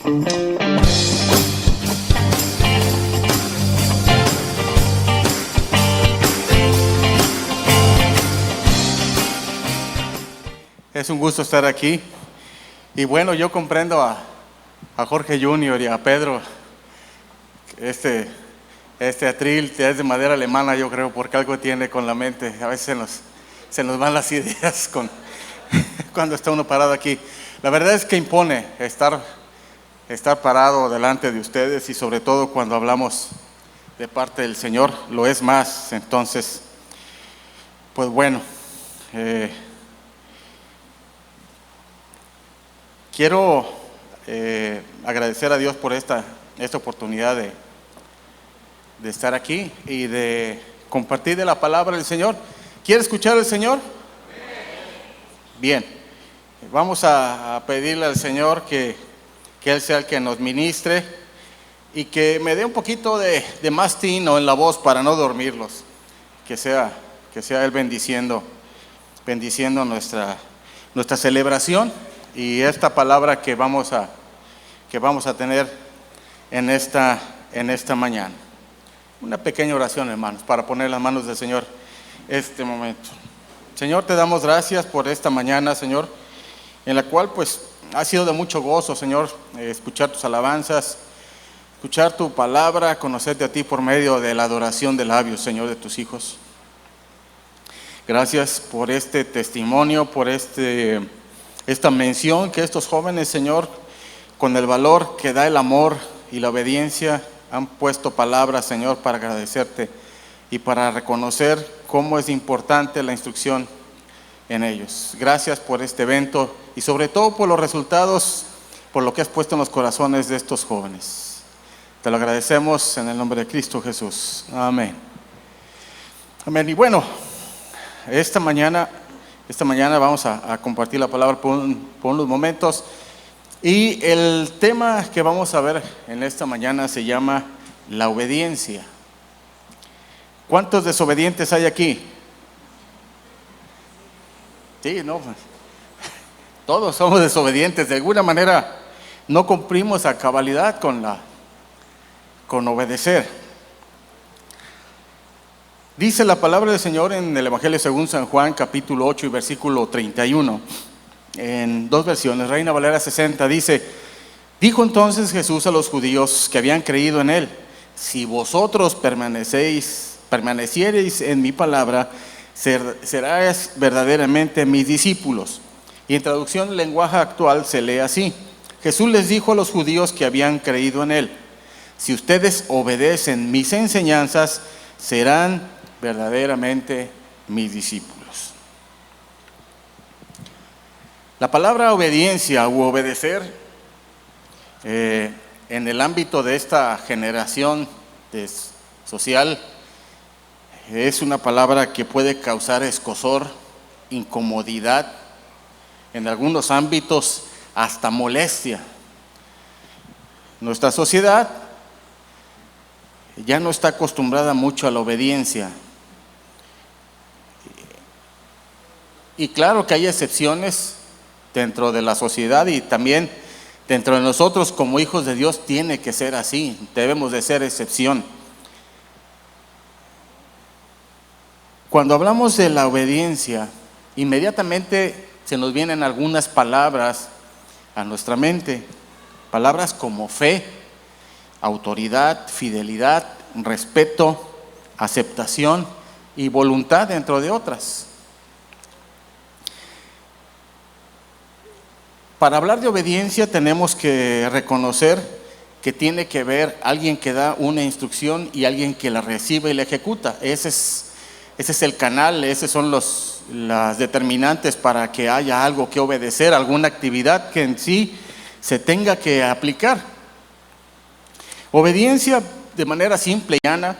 Es un gusto estar aquí. Y bueno, yo comprendo a Jorge Junior y a Pedro. Este atril es de madera alemana, yo creo, porque algo tiene con la mente. A veces se nos van las ideas cuando está uno parado aquí. La verdad es que impone estar parado delante de ustedes, y sobre todo cuando hablamos de parte del Señor, lo es más. Entonces, pues bueno, quiero agradecer a Dios por esta oportunidad de estar aquí y de compartir de la palabra del Señor. ¿Quiere escuchar al Señor? Bien, vamos a pedirle al Señor que Él sea el que nos ministre y que me dé un poquito de más tino en la voz para no dormirlos. Que sea Él bendiciendo nuestra celebración y esta palabra que vamos a tener en esta mañana. Una pequeña oración, hermanos, para poner las manos del Señor este momento. Señor, te damos gracias por esta mañana, Señor, en la cual pues ha sido de mucho gozo, Señor, escuchar tus alabanzas, escuchar tu palabra, conocerte a ti por medio de la adoración de labios, Señor, de tus hijos. Gracias por este testimonio, por esta mención que estos jóvenes, Señor, con el valor que da el amor y la obediencia, han puesto palabras, Señor, para agradecerte y para reconocer cómo es importante la instrucción en ellos. Gracias por este evento y sobre todo por los resultados, por lo que has puesto en los corazones de estos jóvenes. Te lo agradecemos en el nombre de Cristo Jesús. Amén. Amén. Y bueno, esta mañana vamos a compartir la palabra por unos momentos. Y el tema que vamos a ver en esta mañana se llama la obediencia. ¿Cuántos desobedientes hay aquí? Sí, no, todos somos desobedientes. De alguna manera no cumplimos a cabalidad con obedecer. Dice la palabra del Señor en el Evangelio según San Juan, capítulo 8 y versículo 31. En dos versiones, Reina Valera 60, dice: dijo entonces Jesús a los judíos que habían creído en él: si vosotros permaneciereis en mi palabra, serás verdaderamente mis discípulos. Y en traducción lenguaje actual se lee así: Jesús les dijo a los judíos que habían creído en él: si ustedes obedecen mis enseñanzas, serán verdaderamente mis discípulos. La palabra obediencia u obedecer en el ámbito de esta generación social es una palabra que puede causar escozor, incomodidad, en algunos ámbitos hasta molestia. Nuestra sociedad ya no está acostumbrada mucho a la obediencia. Y claro que hay excepciones dentro de la sociedad y también dentro de nosotros como hijos de Dios tiene que ser así, debemos de ser excepción. Cuando hablamos de la obediencia, inmediatamente se nos vienen algunas palabras a nuestra mente, palabras como fe, autoridad, fidelidad, respeto, aceptación y voluntad, dentro de otras. Para hablar de obediencia tenemos que reconocer que tiene que haber alguien que da una instrucción y alguien que la recibe y la ejecuta. Ese es el canal, esos son las determinantes para que haya algo que obedecer, alguna actividad que en sí se tenga que aplicar. Obediencia, de manera simple y llana,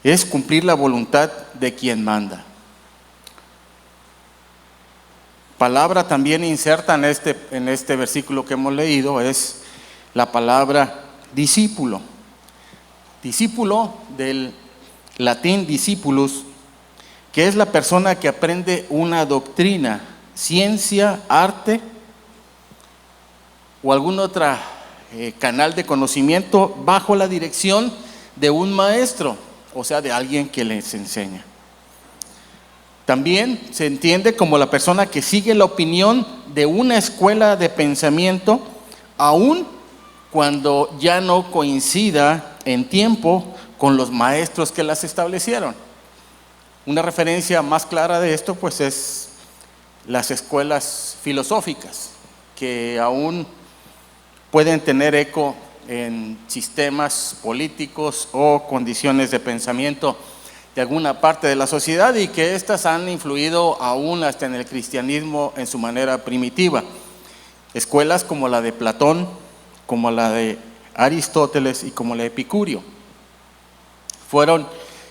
es cumplir la voluntad de quien manda. Palabra también inserta en este versículo que hemos leído es la palabra discípulo. Discípulo, del latín discipulus, que es la persona que aprende una doctrina, ciencia, arte o alguna otra canal de conocimiento bajo la dirección de un maestro, o sea, de alguien que les enseña. También se entiende como la persona que sigue la opinión de una escuela de pensamiento, aun cuando ya no coincida en tiempo con los maestros que las establecieron. Una referencia más clara de esto pues es las escuelas filosóficas, que aún pueden tener eco en sistemas políticos o condiciones de pensamiento de alguna parte de la sociedad, y que éstas han influido aún hasta en el cristianismo en su manera primitiva. Escuelas como la de Platón, como la de Aristóteles y como la de Epicurio fueron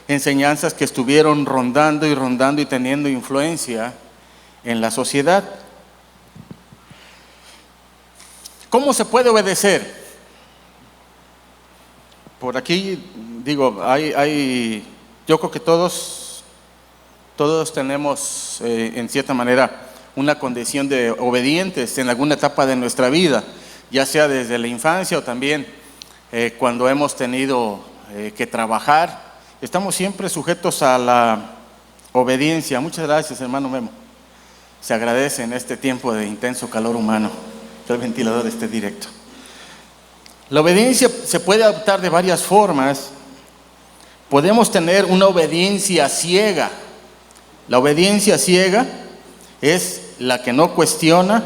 enseñanzas que estuvieron rondando y teniendo influencia en la sociedad. ¿Cómo se puede obedecer? Por aquí digo, yo creo que todos tenemos en cierta manera una condición de obedientes en alguna etapa de nuestra vida, ya sea desde la infancia o también cuando hemos tenido que trabajar. Estamos siempre sujetos a la obediencia. Muchas gracias, hermano Memo. Se agradece en este tiempo de intenso calor humano que el ventilador esté directo. La obediencia se puede adoptar de varias formas. Podemos tener una obediencia ciega. La obediencia ciega es la que no cuestiona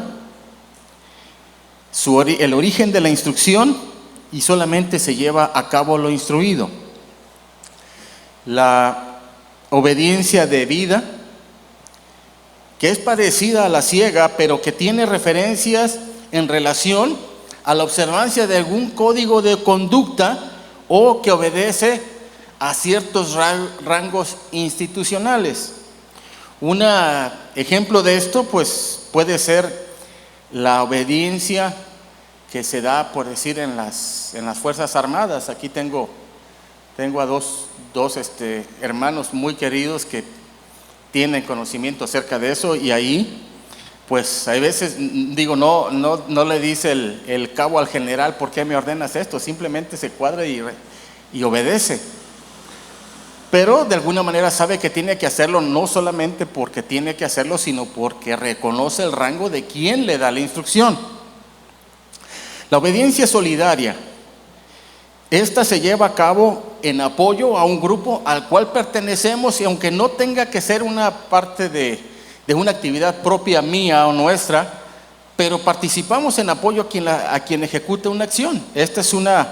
el origen de la instrucción y solamente se lleva a cabo lo instruido. La obediencia debida, que es parecida a la ciega, pero que tiene referencias en relación a la observancia de algún código de conducta o que obedece a ciertos rangos institucionales. Un ejemplo de esto pues puede ser la obediencia que se da, por decir, en las Fuerzas Armadas. Aquí tengo a dos hermanos muy queridos que tienen conocimiento acerca de eso, y ahí pues hay veces, digo, no le dice el cabo al general: ¿por qué me ordenas esto? Simplemente se cuadra y obedece. Pero de alguna manera sabe que tiene que hacerlo, no solamente porque tiene que hacerlo, sino porque reconoce el rango de quien le da la instrucción. La obediencia solidaria, esta se lleva a cabo en apoyo a un grupo al cual pertenecemos, y aunque no tenga que ser una parte de una actividad propia mía o nuestra, pero participamos en apoyo a quien ejecuta una acción. Esta es una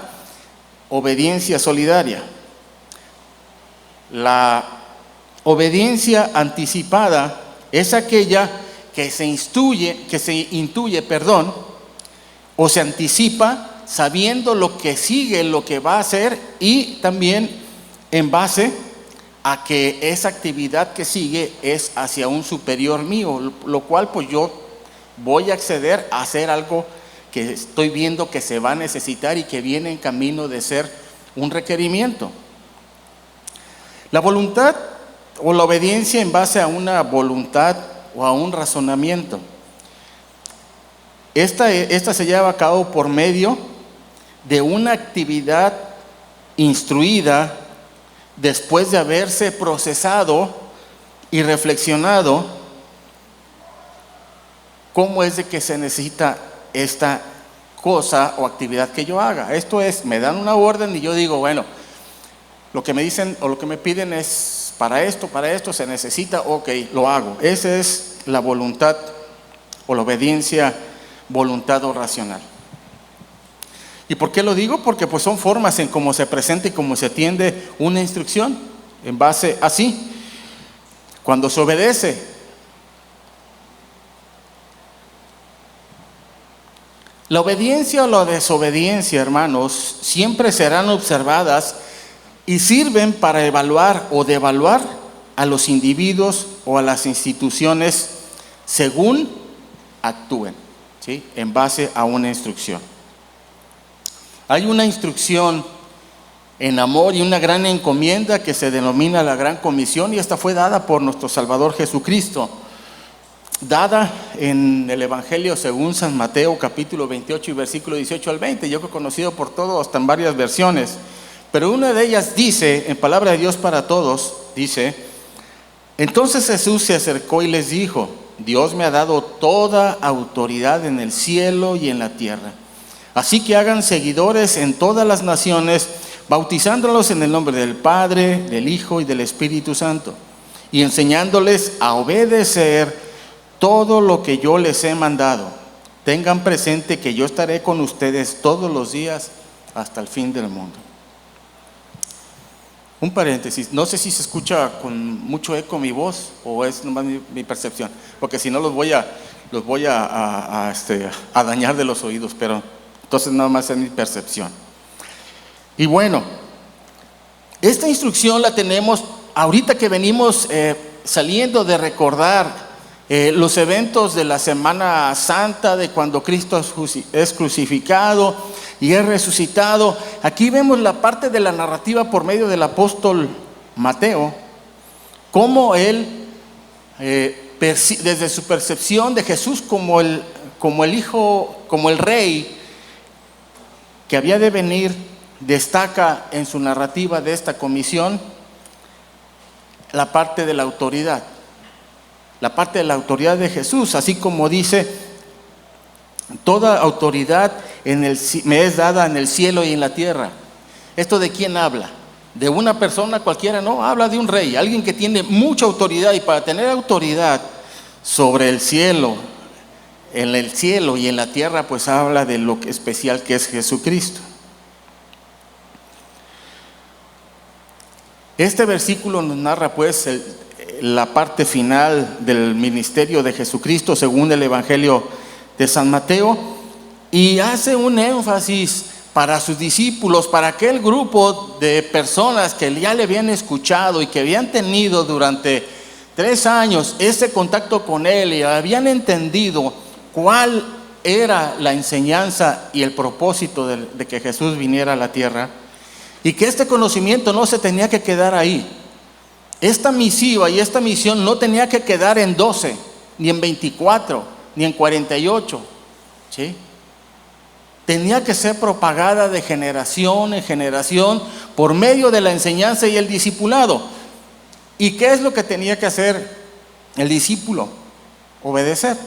obediencia solidaria. La obediencia anticipada es aquella que se intuye, o se anticipa sabiendo lo que sigue, lo que va a hacer, y también en base a que esa actividad que sigue es hacia un superior mío, lo cual pues yo voy a acceder a hacer algo que estoy viendo que se va a necesitar y que viene en camino de ser un requerimiento. La voluntad o la obediencia en base a una voluntad o a un razonamiento. Esta se lleva a cabo por medio de una actividad instruida después de haberse procesado y reflexionado cómo es de que se necesita esta cosa o actividad que yo haga. Esto es, me dan una orden y yo digo, bueno, lo que me dicen o lo que me piden es para esto se necesita, ok, lo hago. Esa es la voluntad o la obediencia voluntad o racional. ¿Y por qué lo digo? Porque pues son formas en cómo se presenta y cómo se atiende una instrucción en base así. Cuando se obedece, la obediencia o la desobediencia, hermanos, siempre serán observadas y sirven para evaluar o devaluar a los individuos o a las instituciones según actúen, ¿sí? En base a una instrucción. Hay una instrucción en amor y una gran encomienda que se denomina la Gran Comisión, y esta fue dada por nuestro Salvador Jesucristo. dada en el Evangelio según San Mateo, capítulo 28 y versículo 18 al 20. Yo he conocido por todos, hasta en varias versiones. Pero una de ellas dice, en palabra de Dios para todos, dice: entonces Jesús se acercó y les dijo: Dios me ha dado toda autoridad en el cielo y en la tierra. Así que hagan seguidores en todas las naciones, bautizándolos en el nombre del Padre, del Hijo y del Espíritu Santo, y enseñándoles a obedecer todo lo que yo les he mandado. Tengan presente que yo estaré con ustedes todos los días hasta el fin del mundo. Un paréntesis, no sé si se escucha con mucho eco mi voz o es nomás mi percepción, porque si no los voy a dañar de los oídos, pero entonces nada más es mi percepción. Y bueno, esta instrucción la tenemos ahorita que venimos saliendo de recordar los eventos de la Semana Santa, de cuando Cristo es crucificado y es resucitado. Aquí vemos la parte de la narrativa por medio del apóstol Mateo, cómo él, desde su percepción de Jesús como el Hijo, como el Rey que había de venir, destaca en su narrativa de esta comisión la parte de la autoridad. La parte de la autoridad de Jesús, así como dice: toda autoridad me es dada en el cielo y en la tierra. ¿Esto de quién habla? ¿De una persona cualquiera? No, habla de un rey, alguien que tiene mucha autoridad. Y para tener autoridad sobre el cielo, en el cielo y en la tierra, pues habla de lo especial que es Jesucristo. Este versículo nos narra pues la parte final del ministerio de Jesucristo según el Evangelio de San Mateo, y hace un énfasis para sus discípulos, para aquel grupo de personas que ya le habían escuchado y que habían tenido durante 3 años ese contacto con él y habían entendido cuál era la enseñanza y el propósito de que Jesús viniera a la tierra, y que este conocimiento no se tenía que quedar ahí. Esta misiva y esta misión no tenía que quedar en 12, ni en 24, ni en 48, ¿sí? Tenía que ser propagada de generación en generación por medio de la enseñanza y el discipulado. ¿Y qué es lo que tenía que hacer el discípulo? Obedecer.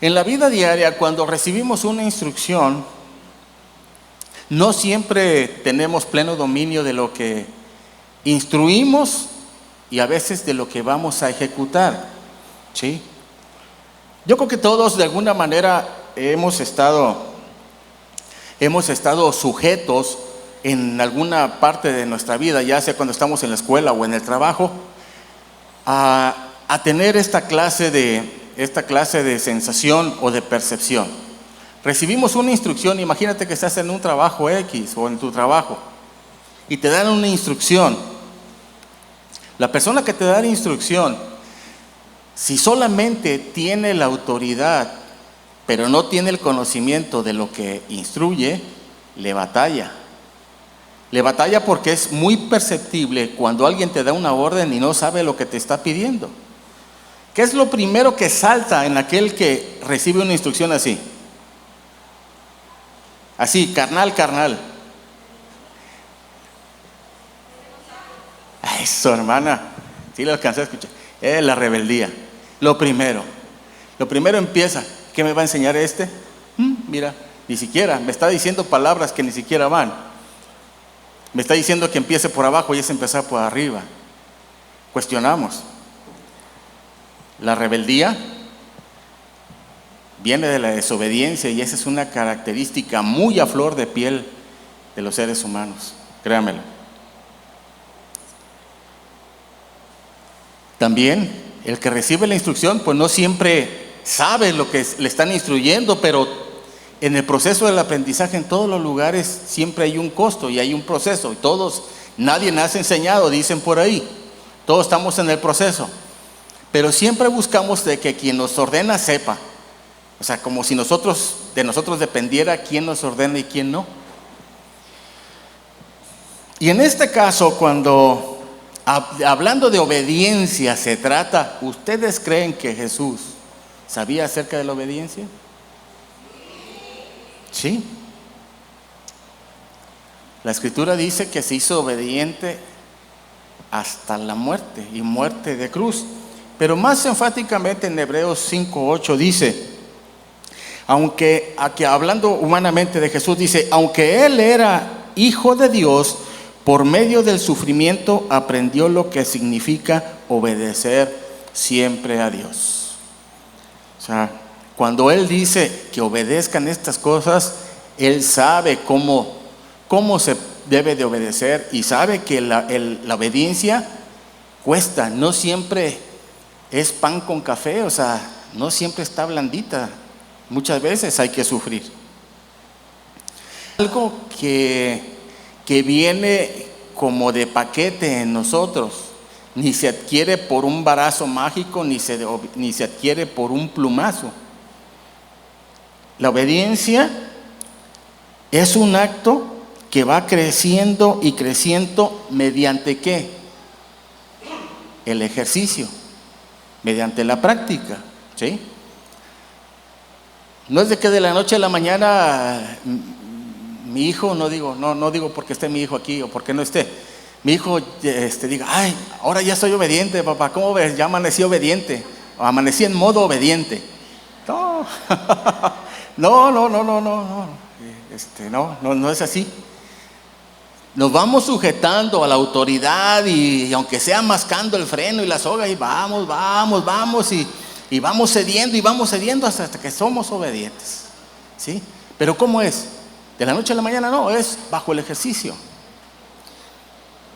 En la vida diaria, cuando recibimos una instrucción, no siempre tenemos pleno dominio de lo que instruimos y a veces de lo que vamos a ejecutar, ¿sí? Yo creo que todos de alguna manera hemos estado sujetos en alguna parte de nuestra vida, ya sea cuando estamos en la escuela o en el trabajo, a tener esta clase de sensación o de percepción. Recibimos una instrucción. Imagínate que estás en un trabajo X o en tu trabajo y te dan una instrucción. La persona que te da la instrucción, si solamente tiene la autoridad pero no tiene el conocimiento de lo que instruye, le batalla. Le batalla porque es muy perceptible cuando alguien te da una orden y no sabe lo que te está pidiendo. ¿Qué es lo primero que salta en aquel que recibe una instrucción así? Así, carnal. Eso, hermana, sí lo alcancé a escuchar. Es la rebeldía. Lo primero empieza. ¿Qué me va a enseñar este? Mira, ni siquiera, me está diciendo palabras que ni siquiera van. Me está diciendo que empiece por abajo y es empezar por arriba. Cuestionamos. La rebeldía viene de la desobediencia y esa es una característica muy a flor de piel de los seres humanos, créanmelo. También el que recibe la instrucción pues no siempre sabe lo que le están instruyendo, pero en el proceso del aprendizaje en todos los lugares siempre hay un costo y hay un proceso, y nadie nace enseñado, dicen por ahí, todos estamos en el proceso. Pero siempre buscamos de que quien nos ordena sepa. O sea, como si de nosotros dependiera quién nos ordena y quién no. Y en este caso, cuando hablando de obediencia se trata, ¿ustedes creen que Jesús sabía acerca de la obediencia? Sí. La Escritura dice que se hizo obediente hasta la muerte, y muerte de cruz. Pero más enfáticamente en Hebreos 5:8 dice, aunque aquí hablando humanamente de Jesús, dice, aunque Él era hijo de Dios, por medio del sufrimiento aprendió lo que significa obedecer siempre a Dios. O sea, cuando Él dice que obedezcan estas cosas, Él sabe cómo se debe de obedecer, y sabe que la obediencia cuesta, no siempre es pan con café, o sea, no siempre está blandita, muchas veces hay que sufrir. Algo que viene como de paquete en nosotros, ni se adquiere por un barazo mágico, ni se adquiere por un plumazo. La obediencia es un acto que va creciendo y creciendo mediante ¿qué? El ejercicio, mediante la práctica, ¿sí? No es de que de la noche a la mañana mi hijo, no digo porque esté mi hijo aquí o porque no esté, mi hijo diga, ay, ahora ya soy obediente, papá, ¿cómo ves? Ya amanecí obediente, o amanecí en modo obediente. No, no es así. Nos vamos sujetando a la autoridad y aunque sea mascando el freno y la soga, y vamos y vamos cediendo hasta que somos obedientes, ¿sí? Pero ¿cómo es? De la noche a la mañana no, es bajo el ejercicio.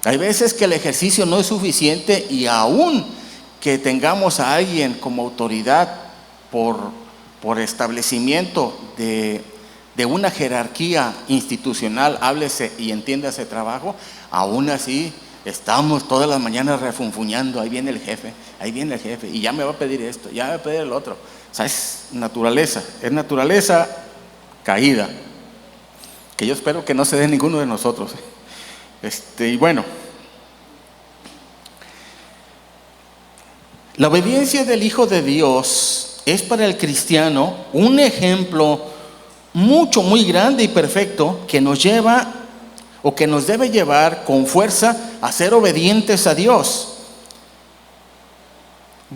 Hay veces que el ejercicio no es suficiente, y aún que tengamos a alguien como autoridad por establecimiento de una jerarquía institucional, háblese y entiéndase trabajo, aún así estamos todas las mañanas refunfuñando, ahí viene el jefe, y ya me va a pedir esto, ya me va a pedir el otro. O sea, es naturaleza caída, que yo espero que no se dé ninguno de nosotros. Y bueno, la obediencia del Hijo de Dios es para el cristiano un ejemplo muy grande y perfecto que nos lleva o que nos debe llevar con fuerza a ser obedientes a Dios,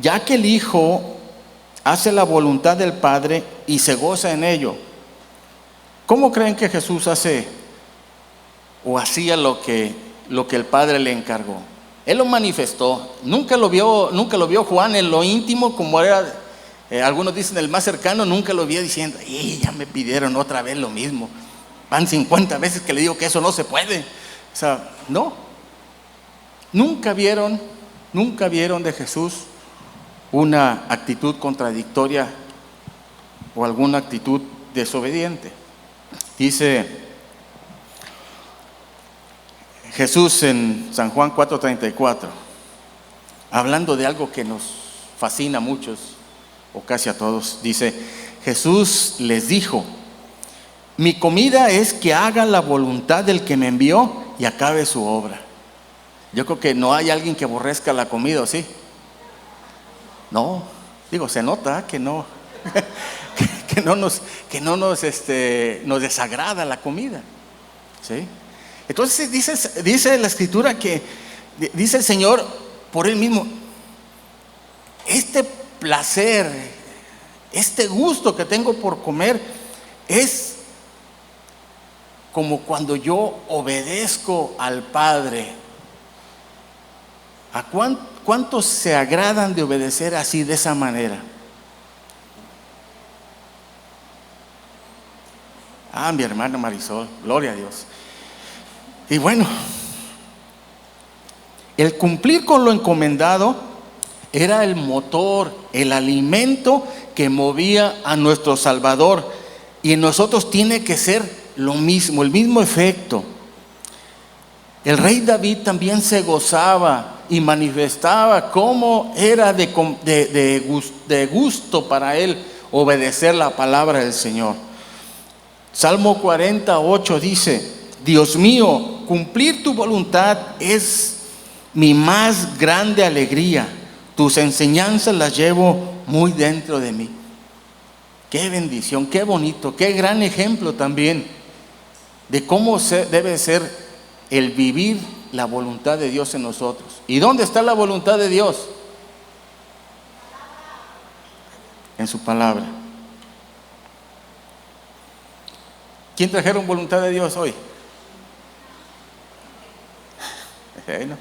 ya que el Hijo hace la voluntad del Padre y se goza en ello. ¿Cómo creen que Jesús hace o hacía lo que el Padre le encargó? Él lo manifestó, nunca lo vio Juan en lo íntimo, como era. Algunos dicen el más cercano, nunca lo vi diciendo, ya me pidieron otra vez lo mismo, van 50 veces que le digo que eso no se puede. O sea, no, nunca vieron de Jesús una actitud contradictoria o alguna actitud desobediente. Dice Jesús en San Juan 4:34, hablando de algo que nos fascina a muchos, o casi a todos, dice, Jesús les dijo, mi comida es que haga la voluntad del que me envió y acabe su obra. Yo creo que no hay alguien que aborrezca la comida, ¿o sí? No, se nota que no, que no nos desagrada la comida, ¿sí? Entonces dice la Escritura que, dice el Señor por Él mismo, este placer, este gusto que tengo por comer es como cuando yo obedezco al Padre. ¿A cuántos se agradan de obedecer así, de esa manera? Mi hermana Marisol, gloria a Dios. Y bueno, el cumplir con lo encomendado era el motor, el alimento que movía a nuestro Salvador, y en nosotros tiene que ser lo mismo, el mismo efecto. El rey David también se gozaba y manifestaba cómo era de gusto para él obedecer la palabra del Señor. Salmo 48 dice, Dios mío, cumplir tu voluntad es mi más grande alegría. Tus enseñanzas las llevo muy dentro de mí. Qué bendición, qué bonito, qué gran ejemplo también de cómo debe ser el vivir la voluntad de Dios en nosotros. ¿Y dónde está la voluntad de Dios? En su palabra. ¿Quién trajeron voluntad de Dios hoy? ¿No?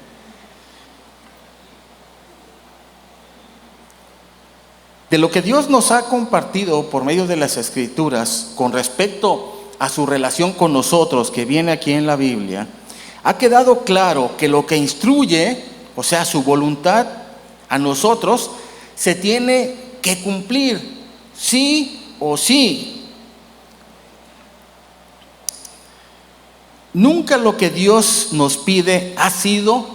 De lo que Dios nos ha compartido por medio de las Escrituras con respecto a su relación con nosotros, que viene aquí en la Biblia, ha quedado claro que lo que instruye, o sea, su voluntad a nosotros, se tiene que cumplir, sí o sí. Nunca lo que Dios nos pide ha sido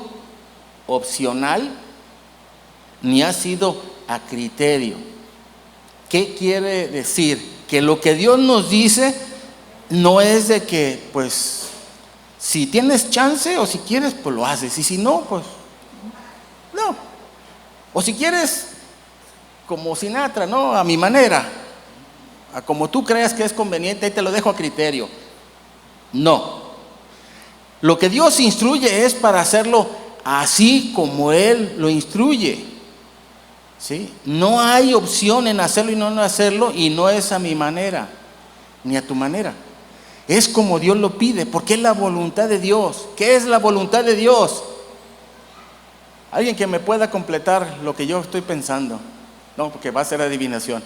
opcional, ni ha sido a criterio. ¿Qué quiere decir? Que lo que Dios nos dice no es de que, pues, si tienes chance o si quieres, pues lo haces. Y si no, pues, no. O si quieres, como Sinatra, ¿no? A mi manera. A como tú creas que es conveniente, ahí te lo dejo a criterio. No. Lo que Dios instruye es para hacerlo así como Él lo instruye. ¿Sí? No hay opción en hacerlo y no hacerlo, y no es a mi manera, ni a tu manera. Es como Dios lo pide, porque es la voluntad de Dios. ¿Qué es la voluntad de Dios? Alguien que me pueda completar lo que yo estoy pensando. No, porque va a ser adivinación.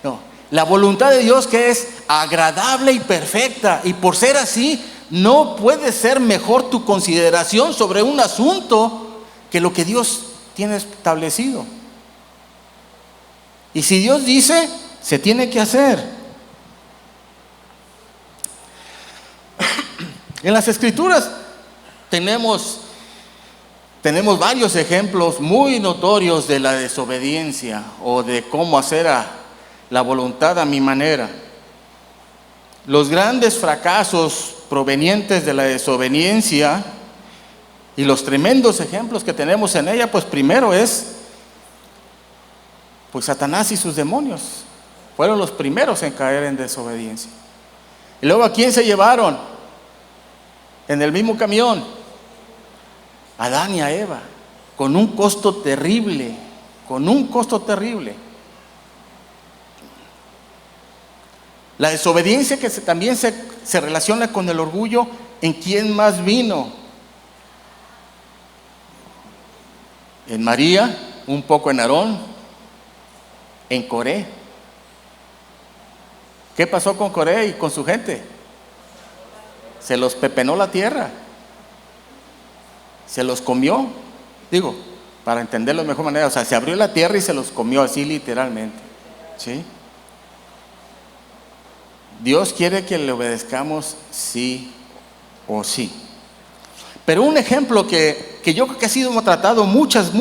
No, la voluntad de Dios, que es agradable y perfecta, y por ser así, no puede ser mejor tu consideración sobre un asunto que lo que Dios tiene establecido. Y si Dios dice, se tiene que hacer. En las Escrituras tenemos varios ejemplos muy notorios de la desobediencia o de cómo hacer la voluntad a mi manera. Los grandes fracasos provenientes de la desobediencia y los tremendos ejemplos que tenemos en ella, pues primero es pues Satanás y sus demonios. Fueron los primeros en caer en desobediencia. Y luego, ¿a quién se llevaron? En el mismo camión, a Adán y a Eva, con un costo terrible, La desobediencia que también se relaciona con el orgullo. ¿En quién más vino? En María, un poco en Aarón, en Coré. ¿Qué pasó con Coré y con su gente? Se los pepenó la tierra, se los comió, digo, para entenderlo de mejor manera, o sea, se abrió la tierra y se los comió, así literalmente, ¿sí? Dios quiere que le obedezcamos sí o sí. Pero un ejemplo que yo creo que ha sido tratado muchas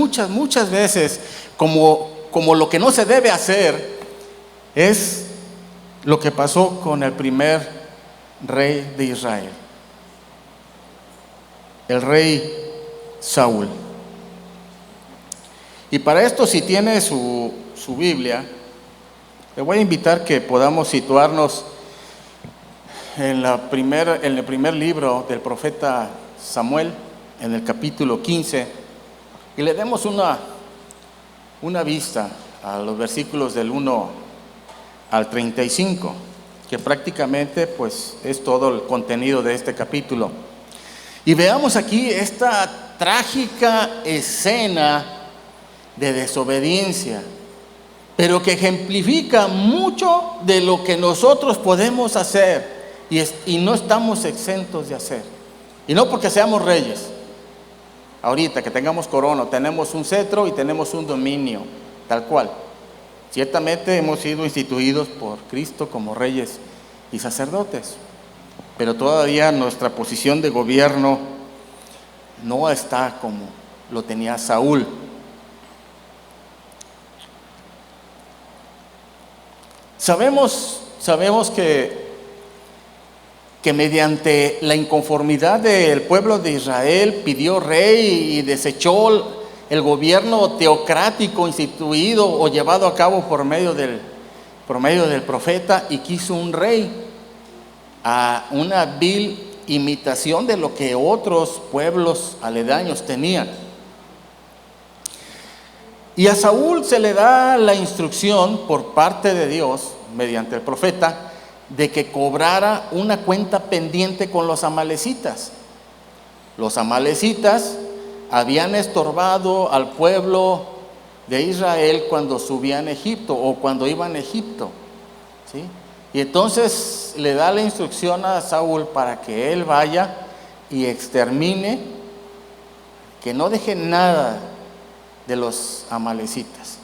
veces como lo que no se debe hacer, es lo que pasó con el primer rey de Israel, el rey Saúl. Y para esto, si tiene su Biblia, le voy a invitar que podamos situarnos en el primer libro del profeta Samuel, en el capítulo 15, y le demos una vista a los versículos del 1 al 35, que prácticamente pues es todo el contenido de este capítulo. Y veamos aquí esta trágica escena de desobediencia, pero que ejemplifica mucho de lo que nosotros podemos hacer y no estamos exentos de hacer. Y no porque seamos reyes, ahorita que tengamos corona, tenemos un cetro y tenemos un dominio, tal cual. Ciertamente hemos sido instituidos por Cristo como reyes y sacerdotes, pero todavía nuestra posición de gobierno no está como lo tenía Saúl. Sabemos que que mediante la inconformidad del pueblo de Israel pidió rey y desechó el gobierno teocrático instituido o llevado a cabo por medio del profeta y quiso un rey, a una vil imitación de lo que otros pueblos aledaños tenían. Y a Saúl se le da la instrucción por parte de Dios, mediante el profeta, de que cobrara una cuenta pendiente con los amalecitas. Los amalecitas habían estorbado al pueblo de Israel cuando subían a Egipto o cuando iban a Egipto, ¿sí? Y entonces le da la instrucción a Saúl para que él vaya y extermine, que no deje nada de los amalecitas.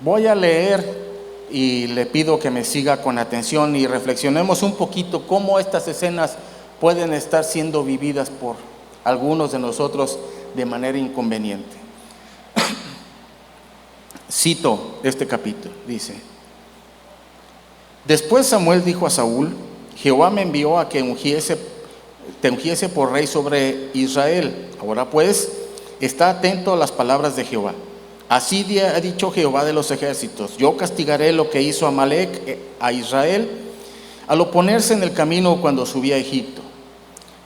Voy a leer y le pido que me siga con atención y reflexionemos un poquito cómo estas escenas pueden estar siendo vividas por algunos de nosotros de manera inconveniente. Cito este capítulo, dice: Después Samuel dijo a Saúl: Jehová me envió a que te ungiese por rey sobre Israel. Ahora pues, está atento a las palabras de Jehová. Así ha dicho Jehová de los ejércitos: yo castigaré lo que hizo Amalec a Israel al oponerse en el camino cuando subía a Egipto.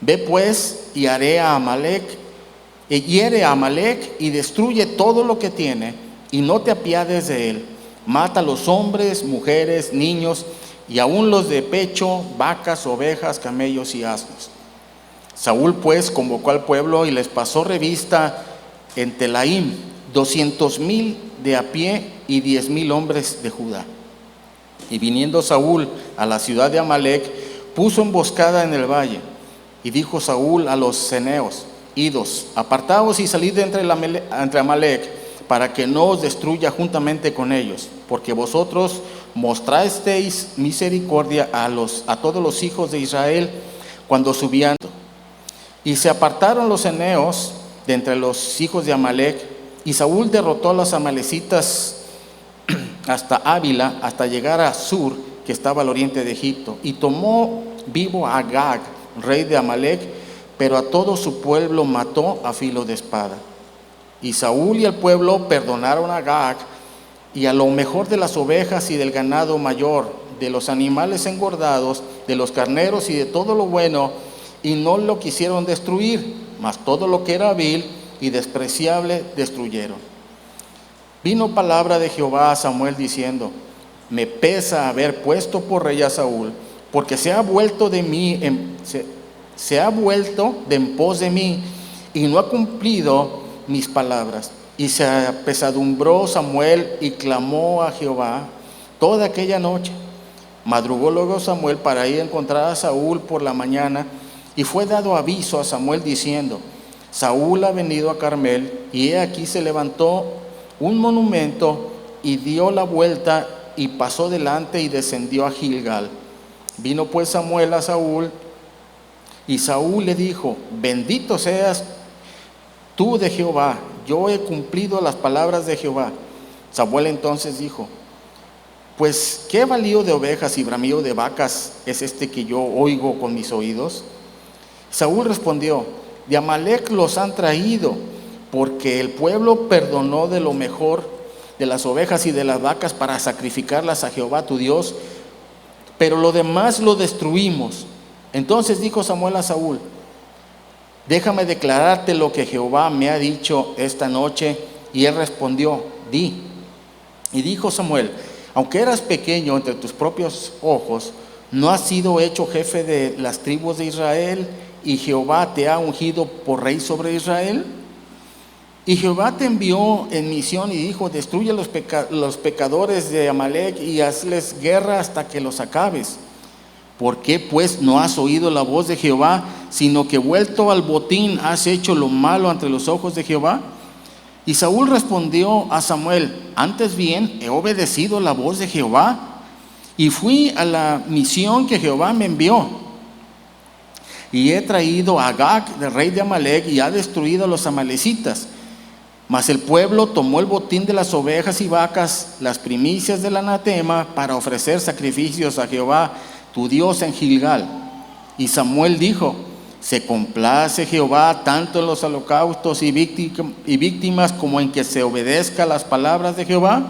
Ve pues y haré a Amalec, hiere a Amalec y destruye todo lo que tiene, y no te apiades de él. Mata a los hombres, mujeres, niños, y aun los de pecho, vacas, ovejas, camellos y asnos. Saúl pues convocó al pueblo y les pasó revista en Telaim, 200,000 de a pie y 10,000 hombres de Judá. Y viniendo Saúl a la ciudad de Amalec, puso emboscada en el valle. Y dijo Saúl a los ceneos: Idos, apartaos y salid de entre Amalec, para que no os destruya juntamente con ellos, porque vosotros mostrasteis misericordia a todos los hijos de Israel cuando subían. Y se apartaron los ceneos de entre los hijos de Amalec, y Saúl derrotó a los amalecitas hasta Ávila, hasta llegar a Sur, que estaba al oriente de Egipto, y tomó vivo a Agag, rey de Amalec, pero a todo su pueblo mató a filo de espada. Y Saúl y el pueblo perdonaron a Agag y a lo mejor de las ovejas y del ganado mayor, de los animales engordados, de los carneros y de todo lo bueno, y no lo quisieron destruir, mas todo lo que era vil y despreciable destruyeron. Vino palabra de Jehová a Samuel diciendo: me pesa haber puesto por rey a Saúl, porque se ha vuelto de en pos de mí y no ha cumplido mis palabras. Y se apesadumbró Samuel y clamó a Jehová toda aquella noche. Madrugó luego Samuel para ir a encontrar a Saúl por la mañana, y fue dado aviso a Samuel diciendo: Saúl ha venido a Carmel, y he aquí se levantó un monumento y dio la vuelta y pasó delante y descendió a Gilgal. Vino pues Samuel a Saúl, y Saúl le dijo: bendito seas tú de Jehová, yo he cumplido las palabras de Jehová. Samuel entonces dijo: pues qué valío de ovejas y bramido de vacas es este que yo oigo con mis oídos. Saúl respondió: de Amalec los han traído, porque el pueblo perdonó de lo mejor de las ovejas y de las vacas para sacrificarlas a Jehová tu Dios, pero lo demás lo destruimos. Entonces dijo Samuel a Saúl: déjame declararte lo que Jehová me ha dicho esta noche. Y él respondió: di. Y dijo Samuel: aunque eras pequeño entre tus propios ojos, ¿no has sido hecho jefe de las tribus de Israel? Y Jehová te ha ungido por rey sobre Israel. Y Jehová te envió en misión y dijo: destruye los pecadores de Amalec y hazles guerra hasta que los acabes. ¿Por qué pues no has oído la voz de Jehová, sino que vuelto al botín has hecho lo malo ante los ojos de Jehová? Y Saúl respondió a Samuel: antes bien he obedecido la voz de Jehová y fui a la misión que Jehová me envió. Y he traído a Agag, el rey de Amalec, y ha destruido a los amalecitas. Mas el pueblo tomó el botín de las ovejas y vacas, las primicias del anatema, para ofrecer sacrificios a Jehová, tu Dios, en Gilgal. Y Samuel dijo: se complace Jehová tanto en los holocaustos y víctimas como en que se obedezca las palabras de Jehová.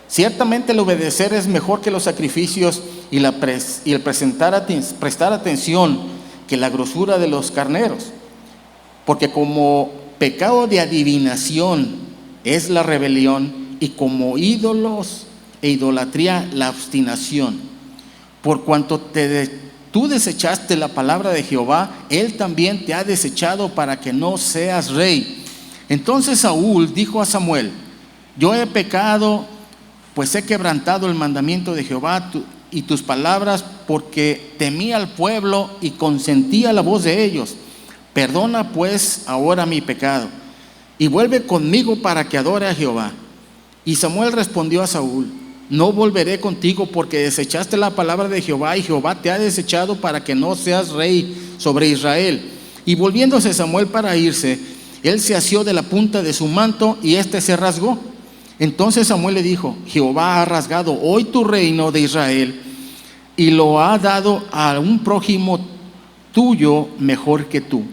Ciertamente el obedecer es mejor que los sacrificios y el prestar atención que la grosura de los carneros. Porque como pecado de adivinación es la rebelión, y como ídolos e idolatría la obstinación. Por cuanto tú desechaste la palabra de Jehová, Él también te ha desechado para que no seas rey. Entonces Saúl dijo a Samuel: yo he pecado, pues he quebrantado el mandamiento de Jehová y tus palabras, porque temí al pueblo y consentí a la voz de ellos. Perdona pues ahora mi pecado, y vuelve conmigo para que adore a Jehová. Y Samuel respondió a Saúl: no volveré contigo, porque desechaste la palabra de Jehová, y Jehová te ha desechado para que no seas rey sobre Israel. Y volviéndose Samuel para irse, él se asió de la punta de su manto, y éste se rasgó. Entonces Samuel le dijo: Jehová ha rasgado hoy tu reino de Israel, y lo ha dado a un prójimo tuyo mejor que tú.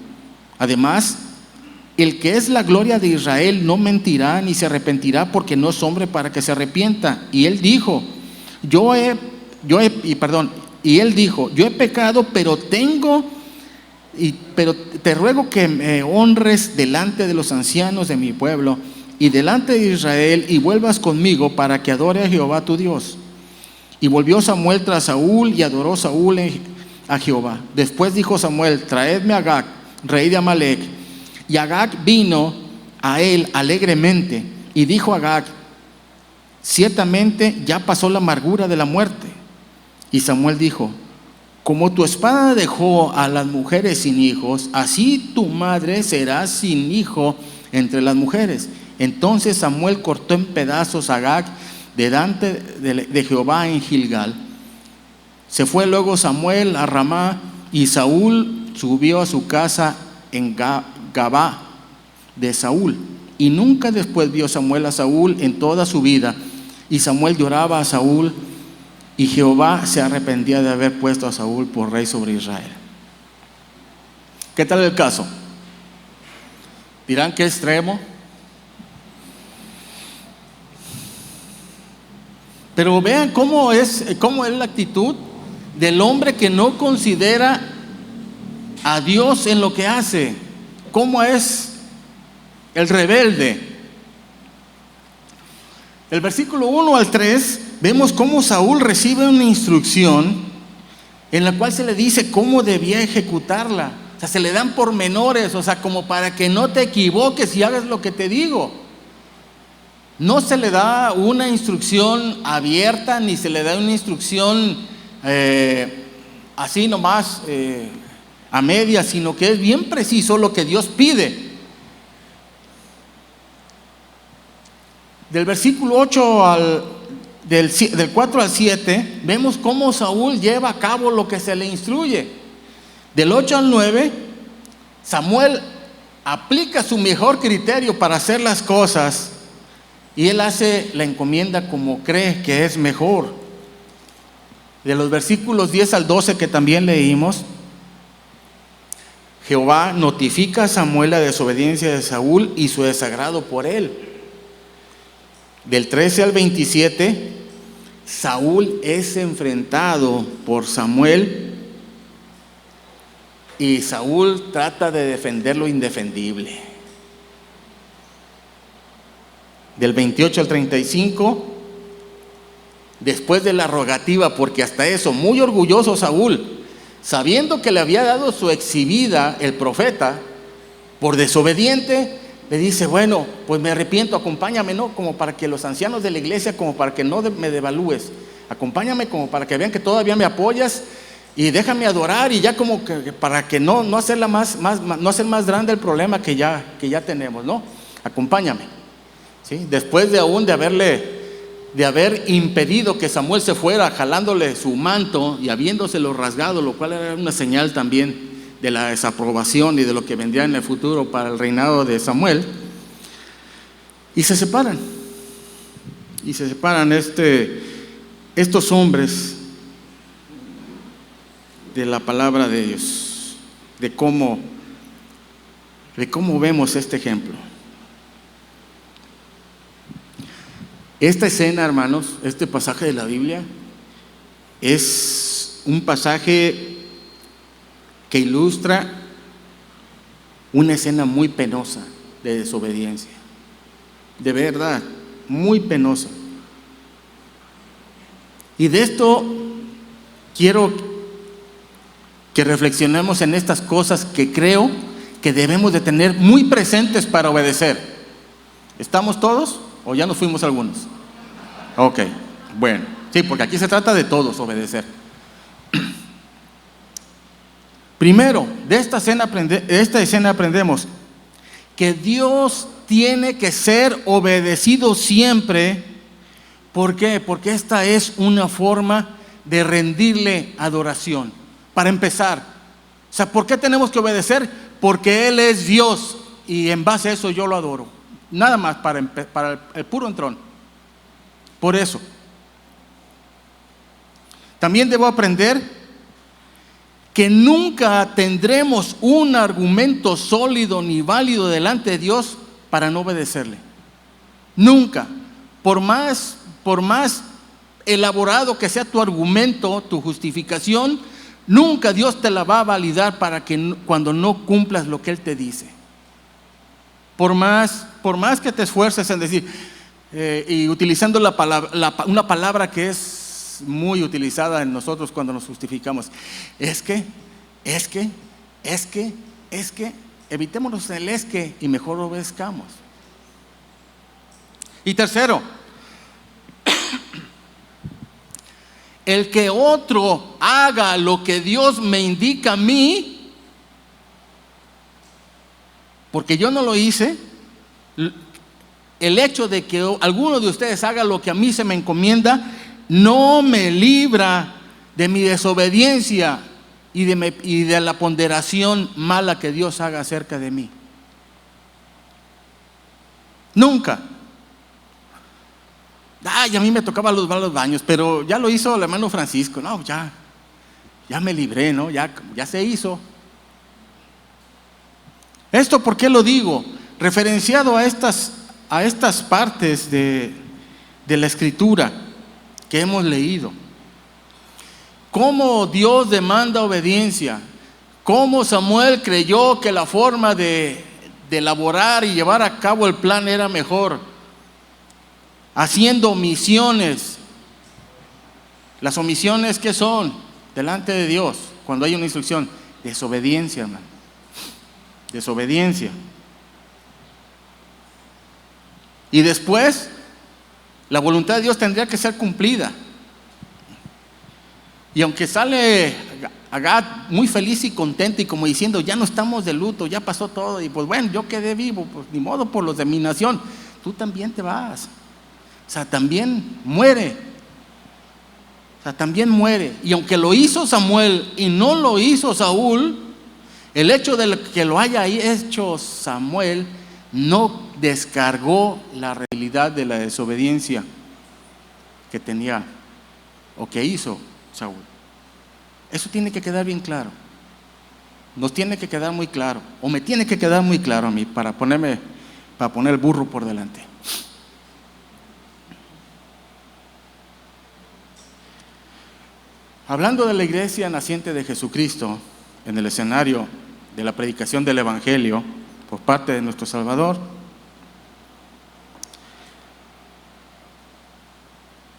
Además, el que es la gloria de Israel no mentirá ni se arrepentirá, porque no es hombre para que se arrepienta. Y él dijo: yo he pecado, pero te ruego que me honres delante de los ancianos de mi pueblo y delante de Israel, y vuelvas conmigo para que adore a Jehová tu Dios. Y volvió Samuel tras Saúl, y adoró Saúl a Jehová. Después dijo Samuel: traedme a Agag, rey de Amalec. Y Agag vino a él alegremente, y dijo Agag: ciertamente ya pasó la amargura de la muerte. Y Samuel dijo: como tu espada dejó a las mujeres sin hijos, así tu madre será sin hijo entre las mujeres. Entonces Samuel cortó en pedazos a Agag delante de Jehová en Gilgal. Se fue luego Samuel a Ramá, y Saúl subió a su casa en Gabá de Saúl. Y nunca después vio Samuel a Saúl en toda su vida. Y Samuel lloraba a Saúl, y Jehová se arrepentía de haber puesto a Saúl por rey sobre Israel. ¿Qué tal el caso? Dirán: ¿qué extremo? Pero vean cómo es la actitud del hombre que no considera a Dios en lo que hace. ¿Cómo es el rebelde? El versículo 1 al 3 vemos cómo Saúl recibe una instrucción en la cual se le dice cómo debía ejecutarla. O sea, se le dan pormenores, o sea, como para que no te equivoques y hagas lo que te digo. No se le da una instrucción abierta, ni se le da una instrucción así nomás a medias, sino que es bien preciso lo que Dios pide. Del versículo 8 del 4 al 7, vemos cómo Saúl lleva a cabo lo que se le instruye. Del 8 al 9, Samuel aplica su mejor criterio para hacer las cosas, y él hace la encomienda como cree que es mejor. De los versículos 10 al 12 que también leímos, Jehová notifica a Samuel la desobediencia de Saúl y su desagrado por él. Del 13 al 27, Saúl es enfrentado por Samuel, y Saúl trata de defender lo indefendible. Del 28 al 35, después de la rogativa, porque hasta eso, muy orgulloso Saúl, sabiendo que le había dado su exhibida el profeta por desobediente, le dice: bueno, pues me arrepiento, acompáñame, ¿no? Como para que los ancianos de la iglesia, como para que no me devalúes, acompáñame como para que vean que todavía me apoyas, y déjame adorar, y ya como que para que no hacerla no hacer más grande el problema que ya tenemos, ¿no? Acompáñame. ¿Sí? Después de haber impedido que Samuel se fuera, jalándole su manto y habiéndoselo rasgado, lo cual era una señal también de la desaprobación y de lo que vendría en el futuro para el reinado de Samuel. Y se separan. Y se separan estos hombres de la palabra de Dios, de cómo vemos este ejemplo. Esta escena, hermanos, este pasaje de la Biblia es un pasaje que ilustra una escena muy penosa de desobediencia. De verdad, muy penosa. Y de esto quiero que reflexionemos en estas cosas que creo que debemos de tener muy presentes para obedecer. ¿Estamos todos o ya nos fuimos algunos? Ok, bueno, sí, porque aquí se trata de todos obedecer. Primero, de esta escena aprendemos que Dios tiene que ser obedecido siempre. ¿Por qué? Porque esta es una forma de rendirle adoración. Para empezar, o sea, ¿por qué tenemos que obedecer? Porque Él es Dios y en base a eso yo lo adoro. Nada más para el puro entrón. Por eso. También debo aprender que nunca tendremos un argumento sólido ni válido delante de Dios para no obedecerle. Nunca. Por más elaborado que sea tu argumento, tu justificación, nunca Dios te la va a validar para que cuando no cumplas lo que Él te dice. Por más que te esfuerces en decir, y utilizando una palabra que es muy utilizada en nosotros cuando nos justificamos, es que, evitémonos el es que y mejor obedezcamos. Y tercero, el que otro haga lo que Dios me indica a mí, porque yo no lo hice, el hecho de que alguno de ustedes haga lo que a mí se me encomienda, no me libra de mi desobediencia y de la ponderación mala que Dios haga acerca de mí. Nunca. Ay, a mí me tocaba los baños, pero ya lo hizo el hermano Francisco. No, ya me libré, ¿no? Ya se hizo. ¿Esto por qué lo digo? Referenciado a estas partes de la Escritura que hemos leído. Cómo Dios demanda obediencia. Cómo Samuel creyó que la forma de elaborar y llevar a cabo el plan era mejor. Haciendo omisiones. Las omisiones, ¿qué son? Delante de Dios, cuando hay una instrucción. Desobediencia, hermano. Desobediencia. Y después, la voluntad de Dios tendría que ser cumplida. Y aunque sale Agat muy feliz y contento y como diciendo, ya no estamos de luto, ya pasó todo, y pues bueno, yo quedé vivo, pues ni modo por los de mi nación, tú también te vas. O sea, también muere. Y aunque lo hizo Samuel y no lo hizo Saúl, el hecho de que lo haya hecho Samuel no descargó la realidad de la desobediencia que tenía o que hizo Saúl. Eso tiene que quedar bien claro. Nos tiene que quedar muy claro, o me tiene que quedar muy claro a mí para poner el burro por delante. Hablando de la iglesia naciente de Jesucristo en el escenario de la predicación del Evangelio por parte de nuestro Salvador,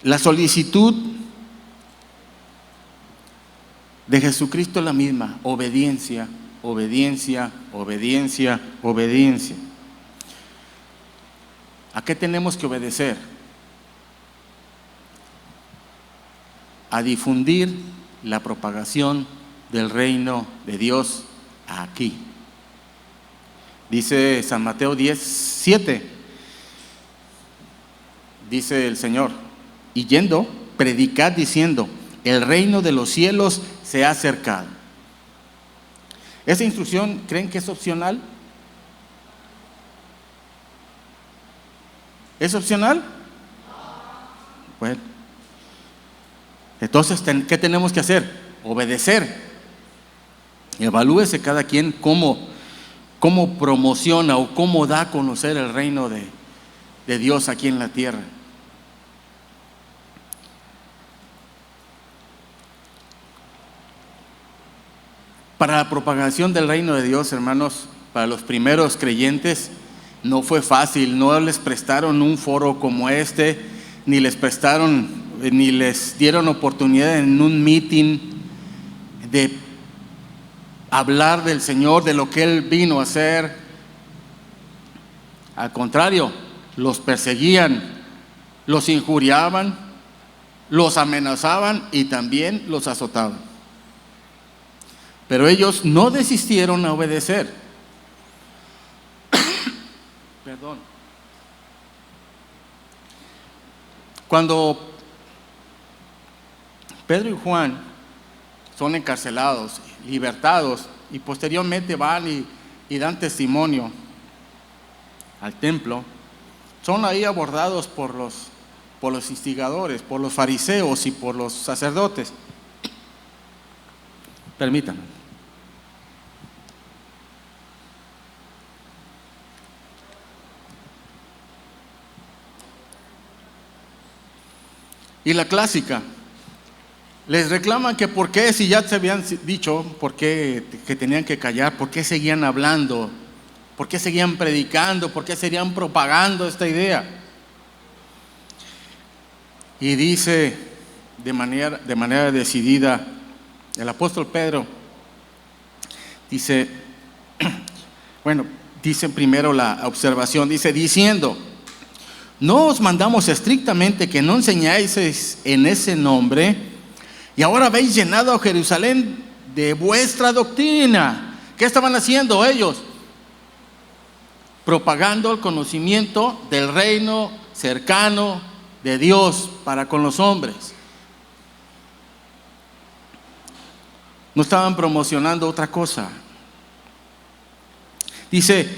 la solicitud de Jesucristo es la misma: obediencia, obediencia, obediencia, obediencia. ¿A qué tenemos que obedecer? A difundir la propagación del reino de Dios aquí. Dice San Mateo 10:7, dice el Señor, y yendo, predicad diciendo, el reino de los cielos se ha acercado. ¿Esa instrucción creen que es opcional? ¿Es opcional? Bueno, entonces, ¿qué tenemos que hacer? Obedecer. Evalúese cada quien cómo promociona o cómo da a conocer el reino de Dios aquí en la tierra. Para la propagación del reino de Dios, hermanos, para los primeros creyentes no fue fácil. No les prestaron un foro como este, ni les dieron oportunidad en un meeting de hablar del Señor, de lo que Él vino a hacer. Al contrario, los perseguían, los injuriaban, los amenazaban y también los azotaban. Pero ellos no desistieron a obedecer. Perdón. Cuando Pedro y Juan son encarcelados, libertados, y posteriormente van y dan testimonio al templo, son ahí abordados por los instigadores, por los fariseos y por los sacerdotes. Permítanme. Y la clásica, les reclaman que por qué, si ya se habían dicho por qué que tenían que callar, por qué seguían hablando, por qué seguían predicando, por qué seguían propagando esta idea. Y dice de manera decidida el apóstol Pedro, dice primero la observación, dice, diciendo: no os mandamos estrictamente que no enseñáis en ese nombre, y ahora habéis llenado a Jerusalén de vuestra doctrina. ¿Qué estaban haciendo ellos? Propagando el conocimiento del reino cercano de Dios para con los hombres. No estaban promocionando otra cosa. Dice,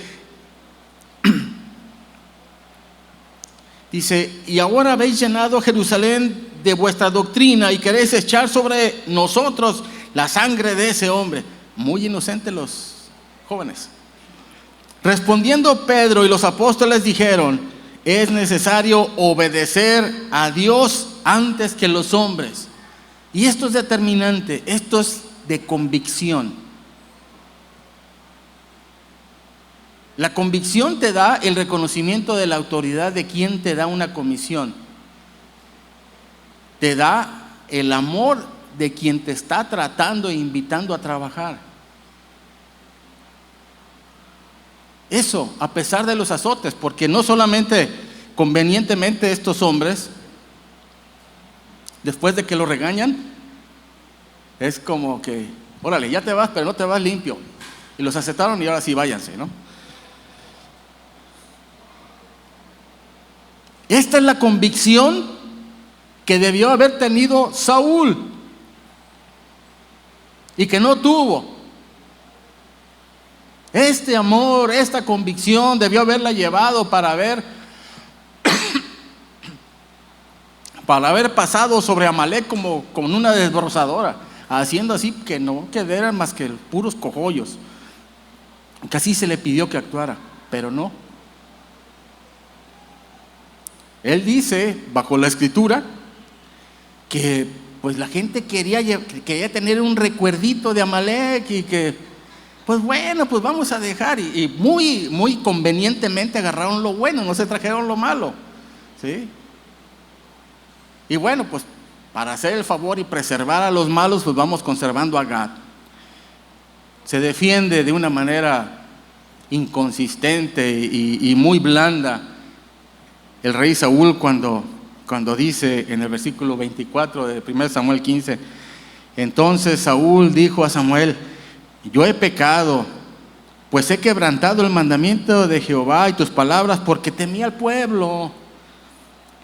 y ahora habéis llenado Jerusalén de vuestra doctrina y queréis echar sobre nosotros la sangre de ese hombre. Muy inocentes los jóvenes. Respondiendo Pedro y los apóstoles dijeron: es necesario obedecer a Dios antes que los hombres. Y esto es determinante, esto es de convicción. La convicción te da el reconocimiento de la autoridad de quien te da una comisión. Te da el amor de quien te está tratando e invitando a trabajar. Eso, a pesar de los azotes, porque no solamente convenientemente estos hombres, después de que lo regañan, es como que, órale, ya te vas, pero no te vas limpio. Y los aceptaron y ahora sí váyanse, ¿no? Esta es la convicción que debió haber tenido Saúl y que no tuvo. Este amor, esta convicción debió haberla llevado para haber pasado sobre Amalek como una desbrozadora, haciendo así que no quedaran más que puros cogollos. Que así se le pidió que actuara, pero no. Él dice, bajo la escritura, que pues la gente quería tener un recuerdito de Amalek y que, pues bueno, pues vamos a dejar. Y muy, muy convenientemente agarraron lo bueno, no se trajeron lo malo, ¿sí? Y bueno, pues para hacer el favor y preservar a los malos, pues vamos conservando a Gad. Se defiende de una manera inconsistente y muy blanda el rey Saúl cuando dice en el versículo 24 de 1 Samuel 15: entonces Saúl dijo a Samuel: yo he pecado, pues he quebrantado el mandamiento de Jehová y tus palabras, porque temía al pueblo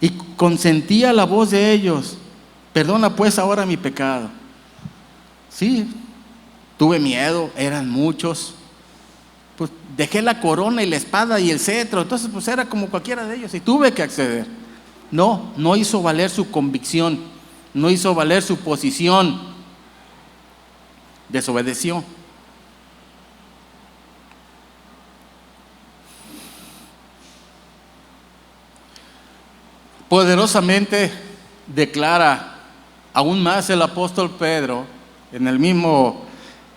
y consentía la voz de ellos. Perdona pues ahora mi pecado. Sí, tuve miedo, eran muchos, pues dejé la corona y la espada y el cetro, entonces pues era como cualquiera de ellos y tuve que acceder. No hizo valer su convicción, no hizo valer su posición, desobedeció. Poderosamente declara aún más el apóstol Pedro en el mismo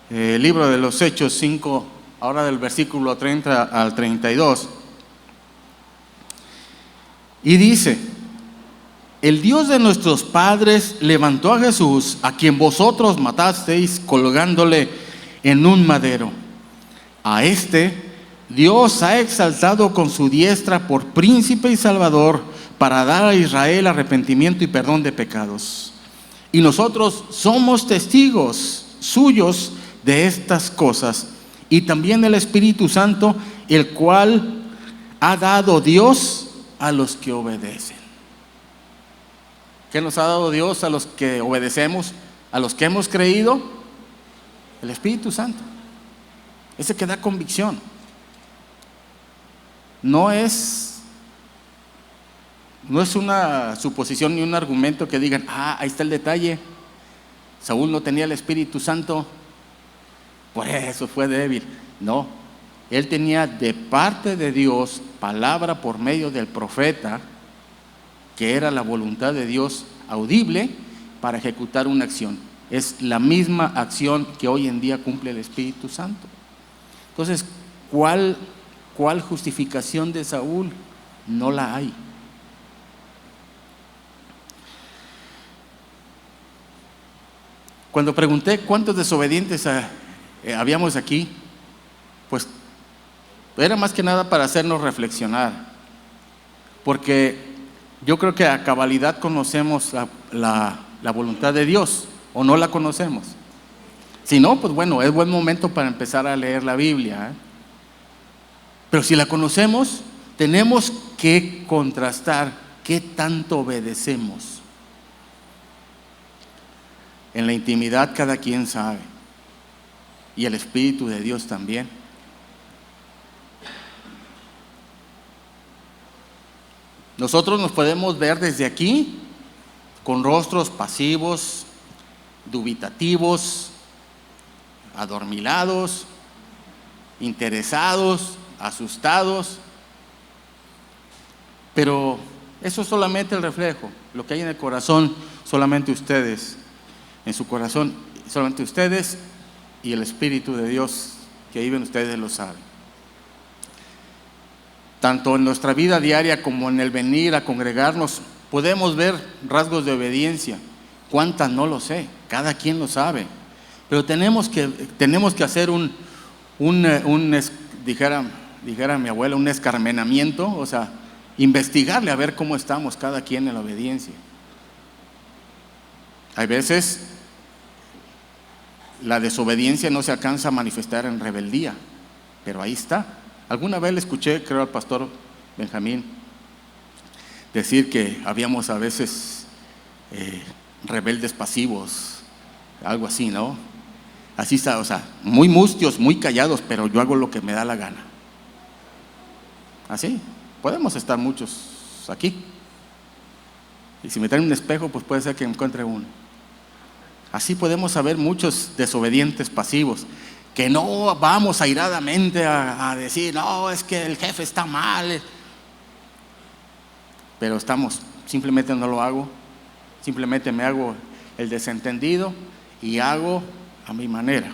libro de los Hechos 5, ahora del versículo 30 al 32, y dice: el Dios de nuestros padres levantó a Jesús, a quien vosotros matasteis colgándole en un madero. A este Dios ha exaltado con su diestra por príncipe y salvador, para dar a Israel arrepentimiento y perdón de pecados. Y nosotros somos testigos suyos de estas cosas, y también el Espíritu Santo, el cual ha dado Dios a los que obedecen. ¿Qué nos ha dado Dios a los que obedecemos, a los que hemos creído? El Espíritu Santo, ese que da convicción. No es una suposición ni un argumento que digan: ahí está el detalle, Saúl no tenía el Espíritu Santo, por eso fue débil. No, él tenía de parte de Dios palabra por medio del profeta, que era la voluntad de Dios audible para ejecutar una acción. Es la misma acción que hoy en día cumple el Espíritu Santo. Entonces, ¿cuál justificación de Saúl? No la hay. Cuando pregunté cuántos desobedientes habíamos aquí, pues era más que nada para hacernos reflexionar, porque yo creo que a cabalidad conocemos la voluntad de Dios, o no la conocemos. Si no, pues bueno, es buen momento para empezar a leer la Biblia, ¿eh? Pero si la conocemos, tenemos que contrastar qué tanto obedecemos. En la intimidad cada quien sabe, y el Espíritu de Dios también. Nosotros nos podemos ver desde aquí con rostros pasivos, dubitativos, adormilados, interesados, asustados, pero eso es solamente el reflejo. Lo que hay en el corazón, solamente ustedes, en su corazón, solamente ustedes y el Espíritu de Dios que vive en ustedes lo saben. Tanto en nuestra vida diaria como en el venir a congregarnos, podemos ver rasgos de obediencia. ¿Cuántas? No lo sé, cada quien lo sabe. Pero tenemos que hacer dijera mi abuela, un escarmenamiento, o sea, investigarle a ver cómo estamos cada quien en la obediencia. Hay veces la desobediencia no se alcanza a manifestar en rebeldía, pero ahí está. Alguna vez le escuché, creo, al pastor Benjamín decir que habíamos a veces rebeldes pasivos, algo así, ¿no? Así está, o sea, muy mustios, muy callados, pero yo hago lo que me da la gana. Así, podemos estar muchos aquí. Y si me traen un espejo, pues puede ser que encuentre uno. Así podemos saber muchos desobedientes pasivos, que no vamos airadamente a decir: no, es que el jefe está mal. Pero simplemente no lo hago, simplemente me hago el desentendido y hago a mi manera.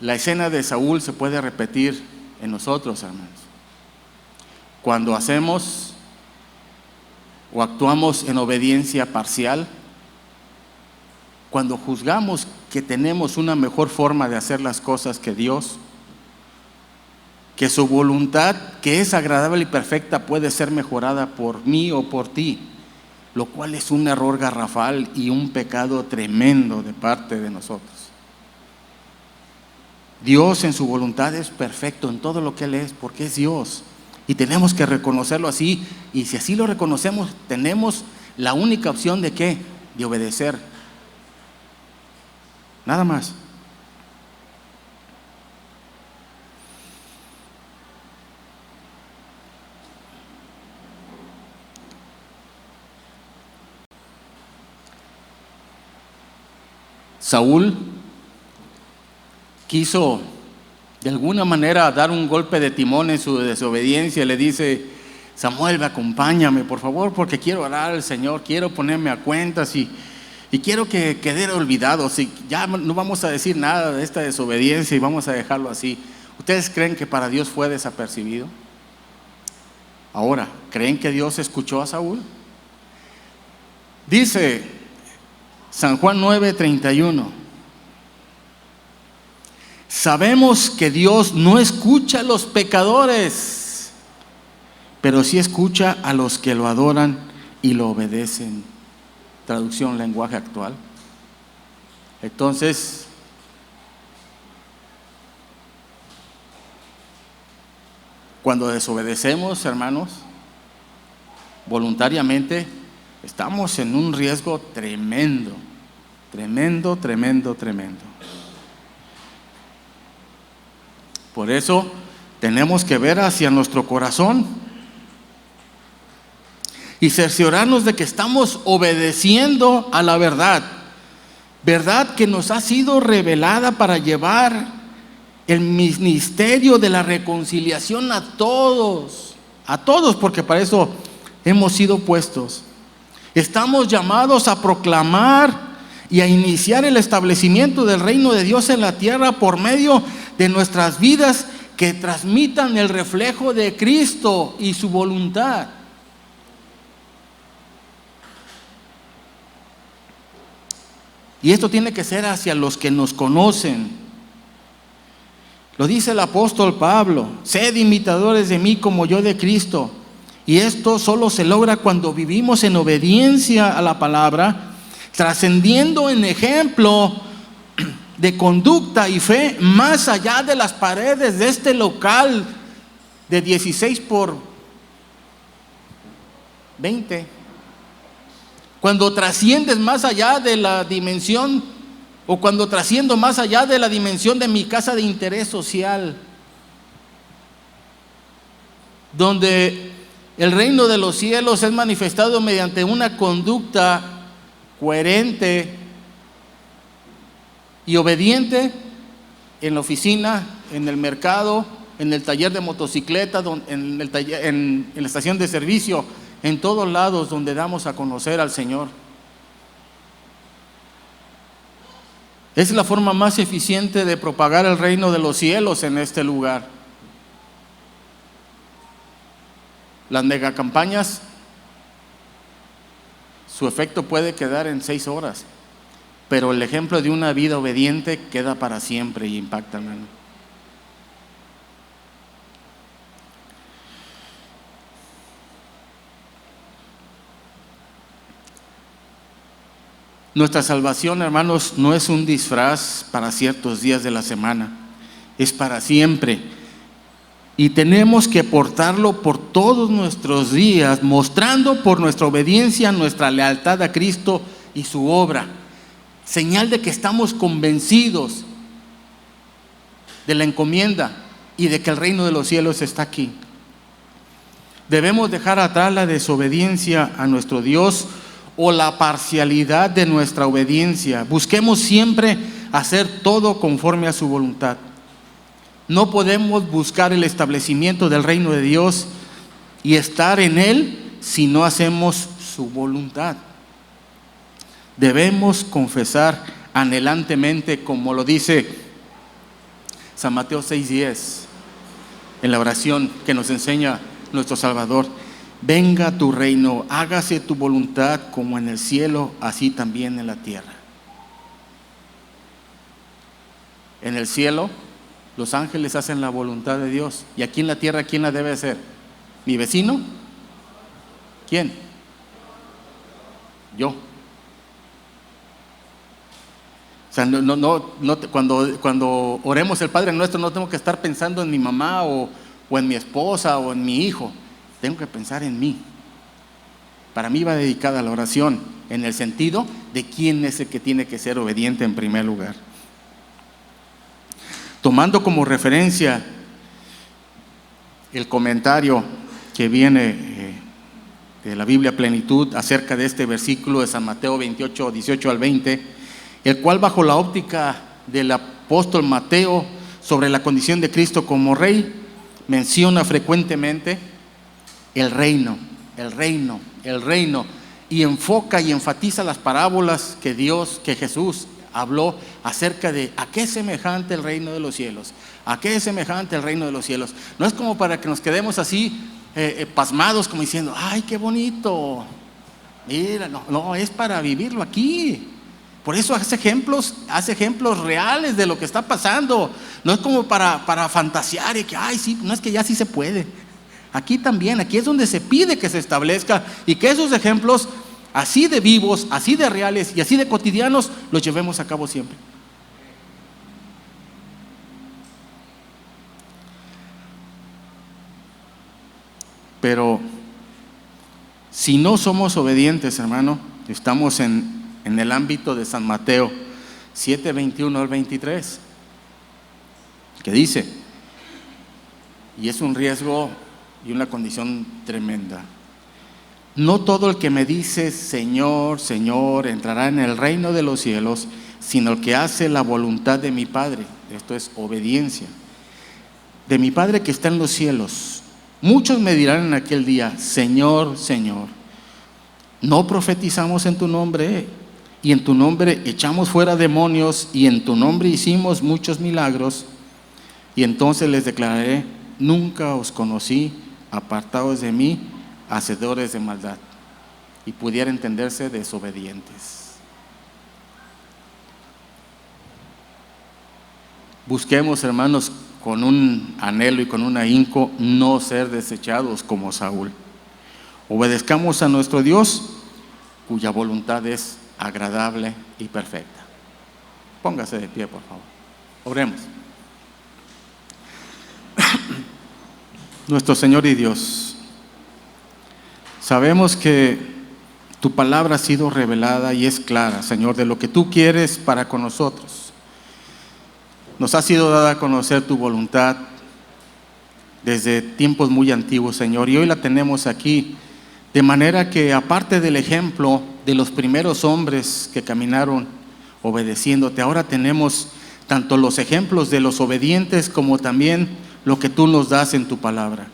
La escena de Saúl se puede repetir en nosotros, hermanos. Cuando hacemos o actuamos en obediencia parcial, cuando juzgamos que tenemos una mejor forma de hacer las cosas que Dios, que su voluntad, que es agradable y perfecta, puede ser mejorada por mí o por ti, lo cual es un error garrafal y un pecado tremendo de parte de nosotros. Dios en su voluntad es perfecto en todo lo que Él es, porque es Dios, y tenemos que reconocerlo así. Y si así lo reconocemos, tenemos la única opción de ¿qué? De obedecer, nada más. Saúl quiso de alguna manera dar un golpe de timón en su desobediencia. Le dice: Samuel, acompáñame por favor, porque quiero orar al Señor, quiero ponerme a cuentas y quiero que quede olvidado. Si ya no vamos a decir nada de esta desobediencia y vamos a dejarlo así. ¿Ustedes creen que para Dios fue desapercibido? Ahora, ¿creen que Dios escuchó a Saúl? Dice San Juan 9:31: sabemos que Dios no escucha a los pecadores, pero sí escucha a los que lo adoran y lo obedecen. Traducción, lenguaje actual. Entonces, cuando desobedecemos, hermanos, voluntariamente, estamos en un riesgo tremendo, tremendo, tremendo, tremendo. Por eso tenemos que ver hacia nuestro corazón y cerciorarnos de que estamos obedeciendo a la verdad, verdad que nos ha sido revelada para llevar el ministerio de la reconciliación a todos, porque para eso hemos sido puestos. Estamos llamados a proclamar y a iniciar el establecimiento del reino de Dios en la tierra por medio de nuestras vidas que transmitan el reflejo de Cristo y su voluntad. Y esto tiene que ser hacia los que nos conocen. Lo dice el apóstol Pablo: sed imitadores de mí como yo de Cristo. Y esto solo se logra cuando vivimos en obediencia a la palabra, trascendiendo en ejemplo de conducta y fe más allá de las paredes de este local de 16 por 20. Cuando trasciendes más allá de la dimensión, o cuando trasciendo más allá de la dimensión de mi casa de interés social, donde el reino de los cielos es manifestado mediante una conducta coherente y obediente en la oficina, en el mercado, en el taller de motocicleta, en la estación de servicio, en todos lados donde damos a conocer al Señor. Es la forma más eficiente de propagar el reino de los cielos en este lugar. Las megacampañas, su efecto puede quedar en 6 horas, pero el ejemplo de una vida obediente queda para siempre y impacta, hermano. Nuestra salvación, hermanos, no es un disfraz para ciertos días de la semana, es para siempre. Y tenemos que portarlo por todos nuestros días, mostrando por nuestra obediencia nuestra lealtad a Cristo y su obra. Señal de que estamos convencidos de la encomienda y de que el reino de los cielos está aquí. Debemos dejar atrás la desobediencia a nuestro Dios o la parcialidad de nuestra obediencia. Busquemos siempre hacer todo conforme a su voluntad. No podemos buscar el establecimiento del reino de Dios y estar en él si no hacemos su voluntad. Debemos confesar anhelantemente, como lo dice San Mateo 6:10, en la oración que nos enseña nuestro Salvador: venga tu reino, hágase tu voluntad como en el cielo, así también en la tierra. En el cielo, los ángeles hacen la voluntad de Dios. Y aquí en la tierra, ¿quién la debe hacer? ¿Mi vecino? ¿Quién? Yo. O sea, cuando oremos el Padre Nuestro, no tengo que estar pensando en mi mamá o en mi esposa o en mi hijo. Tengo que pensar en mí. Para mí va dedicada la oración en el sentido de quién es el que tiene que ser obediente en primer lugar. Tomando como referencia el comentario que viene de la Biblia Plenitud acerca de este versículo de San Mateo 28, 18 al 20, el cual bajo la óptica del apóstol Mateo sobre la condición de Cristo como rey, menciona frecuentemente el reino, y enfoca y enfatiza las parábolas que Jesús habló acerca de a qué es semejante el reino de los cielos, a qué es semejante el reino de los cielos. No es como para que nos quedemos así pasmados, como diciendo, ay, qué bonito, mira, no, es para vivirlo aquí. Por eso hace ejemplos reales de lo que está pasando. No es como para fantasear y que, ay, sí, no, es que ya sí se puede. Aquí también, aquí es donde se pide que se establezca y que esos ejemplos así de vivos, así de reales y así de cotidianos los llevemos a cabo siempre. Pero si no somos obedientes, hermano, estamos en el ámbito de San Mateo 7:21 al 23, que dice, y es un riesgo y una condición tremenda: no todo el que me dice Señor, Señor, entrará en el reino de los cielos, sino el que hace la voluntad de mi Padre. Esto es obediencia. De mi Padre que está en los cielos. Muchos me dirán en aquel día, Señor, Señor, ¿no profetizamos en tu nombre? Y en tu nombre echamos fuera demonios, y en tu nombre hicimos muchos milagros. Y entonces les declararé, nunca os conocí, apartados de mí, hacedores de maldad. Y pudiera entenderse desobedientes. Busquemos, hermanos, con un anhelo y con un ahínco, no ser desechados como Saúl. Obedezcamos a nuestro Dios, cuya voluntad es agradable y perfecta. Póngase de pie, por favor. Oremos. Nuestro Señor y Dios, sabemos que tu palabra ha sido revelada y es clara, Señor, de lo que tú quieres para con nosotros. Nos ha sido dada a conocer tu voluntad desde tiempos muy antiguos, Señor, y hoy la tenemos aquí, de manera que aparte del ejemplo de los primeros hombres que caminaron obedeciéndote, ahora tenemos tanto los ejemplos de los obedientes como también lo que tú nos das en tu palabra.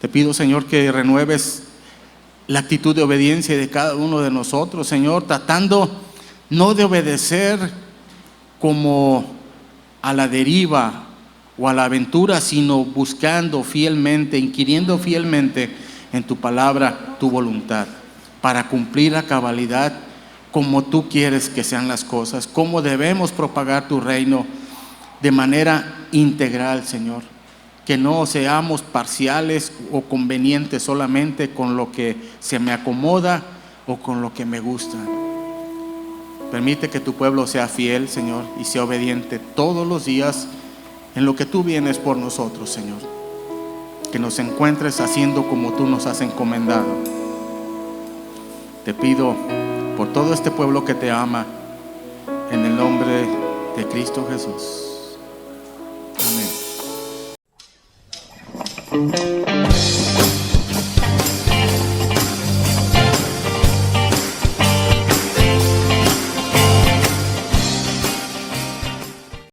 Te pido, Señor, que renueves la actitud de obediencia de cada uno de nosotros, Señor, tratando no de obedecer como a la deriva o a la aventura, sino buscando fielmente, inquiriendo fielmente en tu palabra, tu voluntad, para cumplir a cabalidad como tú quieres que sean las cosas, cómo debemos propagar tu reino de manera integral, Señor. Que no seamos parciales o convenientes solamente con lo que se me acomoda o con lo que me gusta. Permite que tu pueblo sea fiel, Señor, y sea obediente todos los días en lo que tú vienes por nosotros, Señor. Que nos encuentres haciendo como tú nos has encomendado. Te pido por todo este pueblo que te ama, en el nombre de Cristo Jesús. Amén.